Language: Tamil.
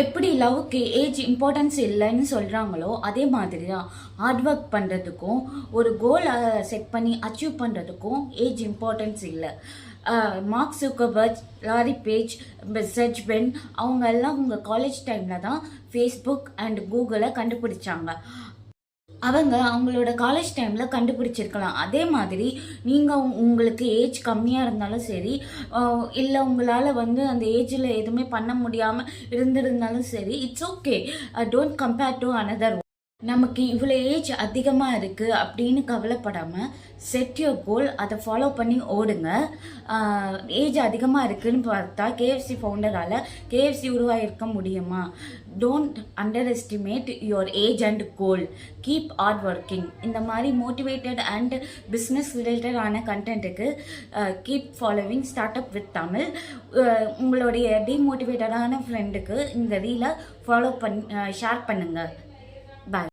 எப்படி லவ்க்கு ஏஜ் இம்பார்ட்டன்ஸ் இல்லைன்னு சொல்கிறாங்களோ அதே மாதிரி தான் ஹார்ட் ஒர்க் பண்ணுறதுக்கும் ஒரு கோல் செட் பண்ணி அச்சீவ் பண்ணுறதுக்கும் ஏஜ் இம்பார்ட்டன்ஸ் இல்லை. Mark Zuckerberg, Larry Page, Sergey Brin அவங்க எல்லாம் உங்கள் காலேஜ் டைமில் தான் ஃபேஸ்புக் அண்ட் கூகுளை கண்டுபிடிச்சாங்க. அவங்களோட காலேஜ் டைமில் கண்டுபிடிச்சிருக்கலாம். அதே மாதிரி நீங்கள் உங்களுக்கு ஏஜ் கம்மியாக இருந்தாலும் சரி, இல்லை உங்களால் அந்த ஏஜில் எதுவுமே பண்ண முடியாமல் இருந்திருந்தாலும் சரி, it's okay. Don't compare to another. நமக்கு இவ்வளோ ஏஜ் அதிகமாக இருக்குது அப்படின்னு கவலைப்படாமல் செட் யோர் கோல், அதை ஃபாலோ பண்ணி ஓடுங்க. ஏஜ் அதிகமாக இருக்குதுன்னு பார்த்தா கேஎஃப்சி ஃபவுண்டரால் கேஎஃப்சி உருவாகிருக்க முடியுமா? Don't underestimate your age and goal. Keep hard working. இந்த மாதிரி மோட்டிவேட்டட் அண்ட் பிஸ்னஸ் ரிலேட்டடான கண்டென்ட்டுக்கு keep following start up with Tamil. உங்களுடைய டிமோட்டிவேட்டடான ஃப்ரெண்டுக்கு இந்த ரீலை ஃபாலோ ஷேர் பண்ணுங்கள். பாய்.